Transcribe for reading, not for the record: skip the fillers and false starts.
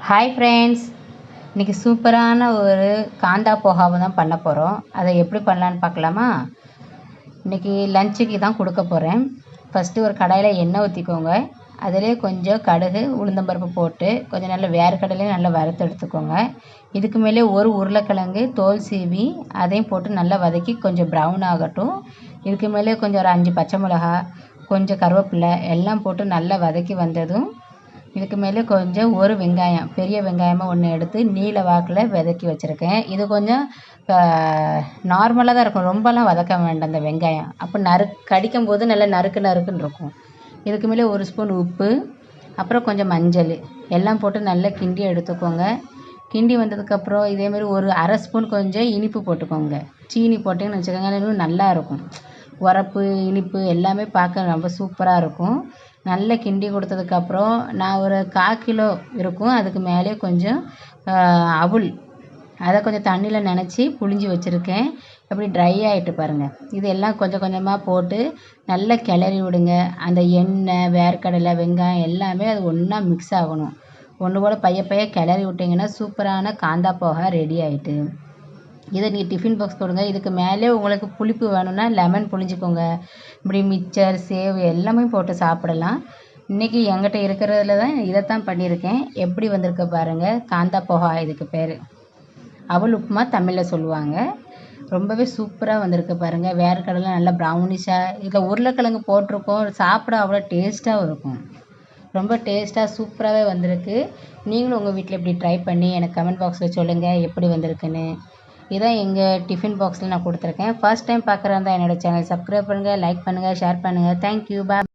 Hi friends, இன்றைக்கி சூப்பரான ஒரு காந்தா போகாவை தான் பண்ண போகிறோம். அதை எப்படி பண்ணலான்னு பார்க்கலாமா? இன்றைக்கி லஞ்சுக்கு தான் கொடுக்க போகிறேன். ஃபஸ்ட்டு ஒரு கடாயில் எண்ணெய் ஊற்றிக்கோங்க. அதிலே கொஞ்சம் கடுகு உளுந்தம்பருப்பு போட்டு கொஞ்சம் நல்ல வேர்க்கடலையும் நல்லா வறுத்து எடுத்துக்கோங்க. இதுக்கு மேலே ஒரு உருளைக்கிழங்கு தோல் சீவி அதையும் போட்டு நல்லா வதக்கி கொஞ்சம் ப்ரௌன் ஆகட்டும். இதுக்கு மேலே கொஞ்சம் ஒரு 5 பச்சை மிளகா, கொஞ்சம் கருவேப்பிலை எல்லாம் போட்டு நல்லா வதக்கி வந்ததும் இதுக்கு மேலே கொஞ்சம் ஒரு வெங்காயம், பெரிய வெங்காயமாக ஒன்று எடுத்து நீல வாக்கில் வதக்கி வச்சுருக்கேன். இது கொஞ்சம் நார்மலாக தான் இருக்கும், ரொம்பலாம் வதக்க வேண்டாம். அந்த வெங்காயம் அப்போ கடிக்கும்போது நல்லா நறுக்குன்னு இருக்கும். இதுக்கு மேலே ஒரு ஸ்பூன் உப்பு, அப்புறம் கொஞ்சம் மஞ்சள் எல்லாம் போட்டு நல்லா கிண்டி எடுத்துக்கோங்க. கிண்டி வந்ததுக்கப்புறம் இதேமாதிரி ஒரு அரை ஸ்பூன் கொஞ்சம் இனிப்பு போட்டுக்கோங்க. சீனி போட்டிங்கன்னு வச்சுக்கோங்க, இன்னும் நல்லாயிருக்கும். உரப்பு இனிப்பு எல்லாமே பார்க்க ரொம்ப சூப்பராக இருக்கும். நல்லா கிண்டி கொடுத்ததுக்கப்புறம் நான் ஒரு 1/4 கிலோ இருக்கும், அதுக்கு மேலே கொஞ்சம் அவுள் அதை கொஞ்சம் தண்ணியில் நனைச்சி புழிஞ்சி வச்சுருக்கேன். அப்படி ட்ரை ஆகிட்டு பாருங்கள். இது எல்லாம் கொஞ்சம் கொஞ்சமாக போட்டு நல்லா கிளறி விடுங்க. அந்த எண்ணெய், வேர்க்கடலை, வெங்காயம் எல்லாமே அது ஒன்றா மிக்ஸ் ஆகணும். ஒன்று போல் பைய கிளறி விட்டிங்கன்னா சூப்பரான காந்தா போகா ரெடி ஆகிட்டு. இதை நீங்கள் டிஃபின் பாக்ஸ் கொடுங்க. இதுக்கு மேலே உங்களுக்கு புளிப்பு வேணும்னா லெமன் புழிஞ்சிக்கோங்க. இப்படி மிக்சர், சேவ் எல்லாமே போட்டு சாப்பிடலாம். இன்றைக்கி என்கிட்ட இருக்கிறதுல தான் இதைத்தான் பண்ணியிருக்கேன். எப்படி வந்திருக்க பாருங்கள். காந்தா போகா இதுக்கு பேர். அவல் உப்புமா தமிழில் சொல்லுவாங்க. ரொம்பவே சூப்பராக வந்திருக்கு பாருங்கள். வேர்க்கடலை நல்லா ப்ரௌனிஷாக, இதில் உருளைக்கிழங்கு போட்டிருக்கோம். சாப்பிட அவ்வளோ டேஸ்ட்டாகவும் இருக்கும். ரொம்ப டேஸ்ட்டாக சூப்பராகவே வந்திருக்கு. நீங்களும் உங்கள் வீட்டில் இப்படி ட்ரை பண்ணி எனக்கு கமெண்ட் பாக்ஸில் சொல்லுங்கள் எப்படி வந்திருக்குன்னு. இதான் எங்கள் டிஃபின் பாக்ஸில் நான் கொடுத்துருக்கேன். ஃபர்ஸ்ட் டைம் பார்க்குறதா என்னோடய சேனல் சப்ஸ்கிரைப் பண்ணுங்கள், லைக் பண்ணுங்கள், ஷேர் பண்ணுங்கள். தேங்க்யூ, பாய்.